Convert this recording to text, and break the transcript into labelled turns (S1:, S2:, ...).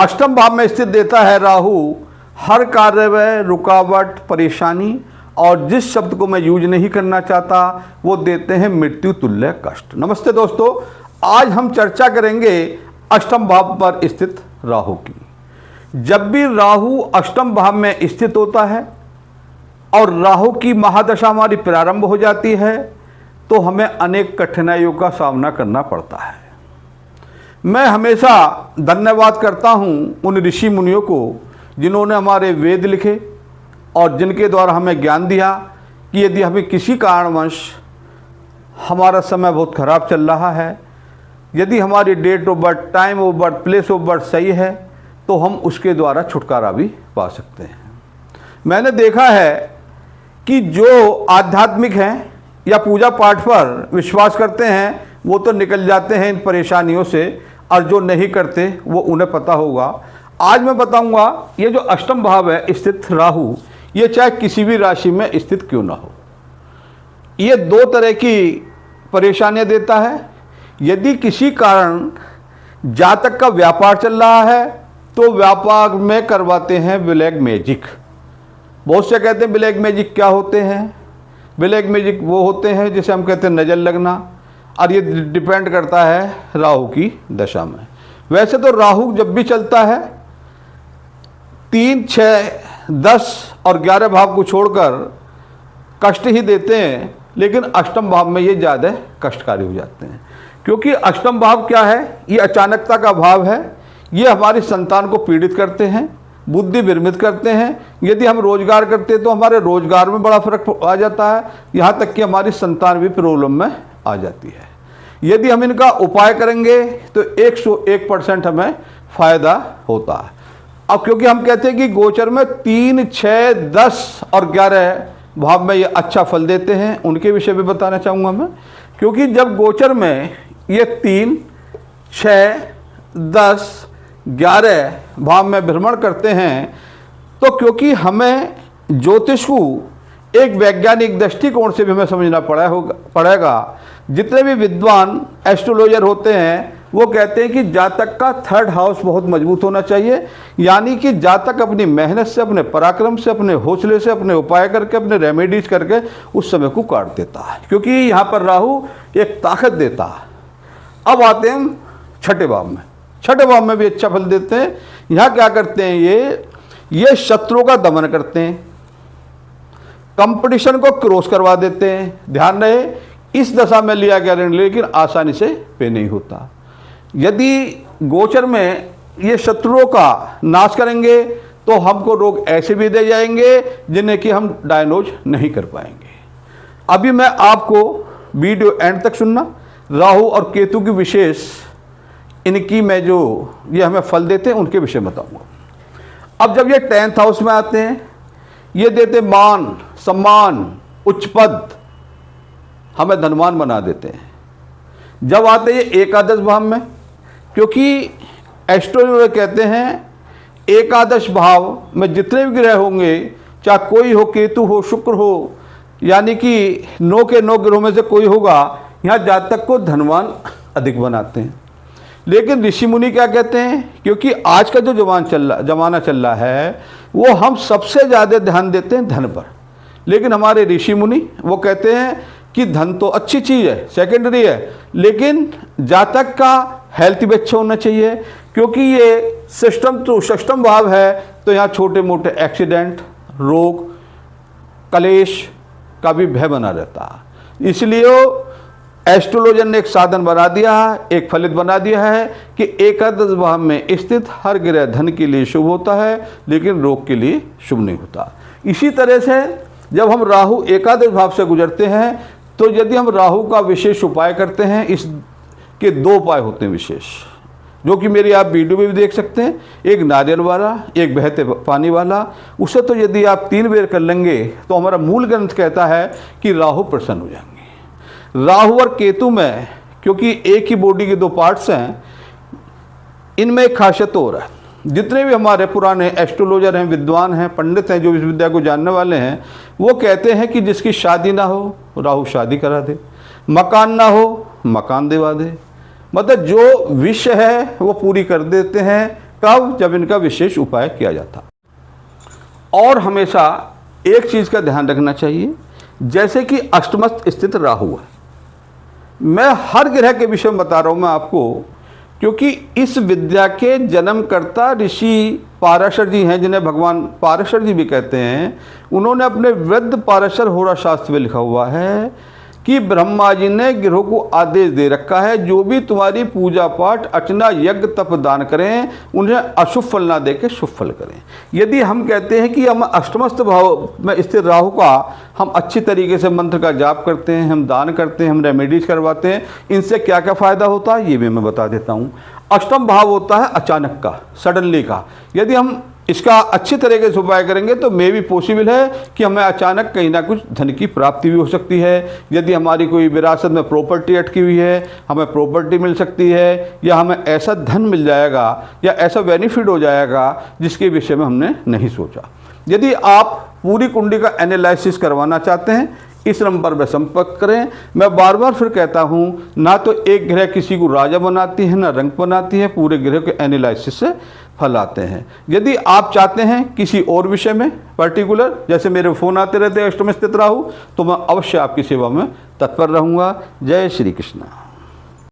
S1: अष्टम भाव में स्थित देता है राहु हर कार्य में रुकावट, परेशानी, और जिस शब्द को मैं यूज नहीं करना चाहता वो देते हैं मृत्यु तुल्य कष्ट। नमस्ते दोस्तों, आज हम चर्चा करेंगे अष्टम भाव पर स्थित राहु की। जब भी राहु अष्टम भाव में स्थित होता है और राहु की महादशा हमारी प्रारंभ हो जाती है तो हमें अनेक कठिनाइयों का सामना करना पड़ता है। मैं हमेशा धन्यवाद करता हूं उन ऋषि मुनियों को जिन्होंने हमारे वेद लिखे और जिनके द्वारा हमें ज्ञान दिया कि यदि हमें किसी कारणवश हमारा समय बहुत खराब चल रहा है, यदि हमारी date of birth, time of birth, place of birth सही है तो हम उसके द्वारा छुटकारा भी पा सकते हैं। मैंने देखा है कि जो आध्यात्मिक हैं या पूजा पाठ पर विश्वास करते हैं वो तो निकल जाते हैं इन परेशानियों से, और जो नहीं करते वो उन्हें पता होगा। आज मैं बताऊंगा ये जो अष्टम भाव है स्थित राहु, ये चाहे किसी भी राशि में स्थित क्यों ना हो, ये दो तरह की परेशानियां देता है। यदि किसी कारण जातक का व्यापार चल रहा है तो व्यापार में करवाते हैं ब्लैक मैजिक। बहुत से कहते हैं ब्लैक मैजिक क्या होते हैं? ब्लैक मैजिक वो होते हैं जिसे हम कहते हैं नज़र लगना, और ये डिपेंड करता है राहु की दशा में। वैसे तो राहु जब भी चलता है 3, 6, 10 और 11 भाव को छोड़कर कष्ट ही देते हैं, लेकिन अष्टम भाव में ये ज़्यादा कष्टकारी हो जाते हैं। क्योंकि अष्टम भाव क्या है? ये अचानकता का भाव है। ये हमारी संतान को पीड़ित करते हैं, बुद्धि विभ्रमित करते हैं। यदि हम रोजगार करते हैं तो हमारे रोजगार में बड़ा फर्क आ जाता है, यहाँ तक कि हमारी संतान भी प्रॉब्लम में आ जाती है। यदि हम इनका उपाय करेंगे तो 101% हमें फायदा होता है। अब क्योंकि हम कहते हैं कि गोचर में 3, 6, 10 और 11 भाव में ये अच्छा फल देते हैं, उनके विषय में बताना चाहूँगा मैं। क्योंकि जब गोचर में ये 3, 6, 10, 11 भाव में भ्रमण करते हैं तो क्योंकि हमें ज्योतिष को एक वैज्ञानिक दृष्टिकोण से भी हमें समझना पड़ेगा। जितने भी विद्वान एस्ट्रोलॉजर होते हैं वो कहते हैं कि जातक का 3rd हाउस बहुत मजबूत होना चाहिए, यानी कि जातक अपनी मेहनत से, अपने पराक्रम से, अपने हौसले से, अपने उपाय करके, अपने रेमेडीज करके उस समय को काट देता है, क्योंकि यहाँ पर राहु एक ताकत देता है। अब आते हैं 6ठे भाव में। 6ठे भाव में भी अच्छा फल देते हैं। यहाँ क्या करते हैं? ये शत्रुओं का दमन करते हैं, कंपटीशन को क्रॉस करवा देते हैं। ध्यान रहे, इस दशा में लिया गया ऋण लेकिन आसानी से पे नहीं होता। यदि गोचर में ये शत्रुओं का नाश करेंगे तो हमको रोग ऐसे भी दे जाएंगे जिन्हें कि हम डायग्नोज नहीं कर पाएंगे। अभी मैं आपको वीडियो एंड तक सुनना। राहु और केतु की विशेष इनकी मैं जो ये हमें फल देते हैं उनके विषय बताऊंगा। अब जब ये 10th हाउस में आते हैं, ये देते मान, सम्मान, उच्च पद, हमें धनवान बना देते हैं। जब आते हैं एकादश भाव में, क्योंकि एस्ट्रोलॉजर कहते हैं एकादश भाव में जितने भी ग्रह होंगे, चाहे कोई हो, केतु हो, शुक्र हो, यानी कि 9 के 9 ग्रहों में से कोई होगा, यहाँ जातक को धनवान अधिक बनाते हैं। लेकिन ऋषि मुनि क्या कहते हैं? क्योंकि आज का जो जमाना चल रहा है वो हम सबसे ज़्यादा ध्यान देते हैं धन पर, लेकिन हमारे ऋषि मुनि वो कहते हैं कि धन तो अच्छी चीज़ है, सेकेंडरी है, लेकिन जातक का हेल्थ भी अच्छा होना चाहिए। क्योंकि ये षष्ठम भाव है तो यहाँ छोटे मोटे एक्सीडेंट, रोग, कलेश का भी भय बना रहता है। इसलिए एस्ट्रोलॉजर ने एक साधन बना दिया है, एक फलित बना दिया है कि एकादश भाव में स्थित हर ग्रह धन के लिए शुभ होता है, लेकिन रोग के लिए शुभ नहीं होता। इसी तरह से जब हम राहु एकादश भाव से गुजरते हैं तो यदि हम राहु का विशेष उपाय करते हैं, इसके 2 उपाय होते हैं विशेष, जो कि मेरी आप वीडियो में भी देख सकते हैं। एक नारियल वाला, एक बहते पानी वाला। उसे तो यदि आप 3 बार कर लेंगे तो हमारा मूल ग्रंथ कहता है कि राहु प्रसन्न हो जाएंगे। राहु और केतु में क्योंकि एक ही बॉडी के 2 पार्ट्स हैं, इनमें एक खासियत और है। जितने भी हमारे पुराने एस्ट्रोलॉजर हैं, विद्वान हैं, पंडित हैं, जो इस विद्या को जानने वाले हैं, वो कहते हैं कि जिसकी शादी ना हो राहु शादी करा दे, मकान ना हो मकान दिवा दे। मतलब जो विषय है वो पूरी कर देते हैं, कब? जब इनका विशेष उपाय किया जाता। और हमेशा एक चीज़ का ध्यान रखना चाहिए, जैसे कि अष्टमस्थ स्थित राहु है, मैं हर ग्रह के विषय में बता रहा हूँ मैं आपको, क्योंकि इस विद्या के जन्मकर्ता ऋषि पाराशर जी हैं, जिन्हें भगवान पाराशर जी भी कहते हैं। उन्होंने अपने वृद्ध पाराशर होरा शास्त्र में लिखा हुआ है कि ब्रह्मा जी ने ग्रहों को आदेश दे रखा है, जो भी तुम्हारी पूजा पाठ अर्चना यज्ञ तप दान करें, उन्हें अशुभ फल ना दे के शुभ फल करें। यदि हम कहते हैं कि हम अष्टमस्थ भाव में स्थित राहु का हम अच्छी तरीके से मंत्र का जाप करते हैं, हम दान करते हैं, हम रेमेडीज करवाते हैं, इनसे क्या क्या फ़ायदा होता है ये भी मैं बता देता हूँ। अष्टम भाव होता है अचानक का, सडनली का। यदि हम इसका अच्छे तरीके से उपाय करेंगे तो मे भी पॉसिबल है कि हमें अचानक कहीं ना कुछ धन की प्राप्ति भी हो सकती है। यदि हमारी कोई विरासत में प्रॉपर्टी अटकी हुई है, हमें प्रॉपर्टी मिल सकती है, या हमें ऐसा धन मिल जाएगा या ऐसा बेनिफिट हो जाएगा जिसके विषय में हमने नहीं सोचा। यदि आप पूरी कुंडली का एनालिसिस करवाना चाहते हैं, इस नंबर पर संपर्क करें। मैं बार बार फिर कहता हूँ, ना तो एक ग्रह किसी को राजा बनाती है, ना रंग बनाती है, पूरे ग्रह के एनालिसिस से फल आते हैं। यदि आप चाहते हैं किसी और विषय में पर्टिकुलर, जैसे मेरे फ़ोन आते रहते हैं अष्टम स्थित राहु, तो मैं अवश्य आपकी सेवा में तत्पर रहूँगा। जय श्री कृष्ण।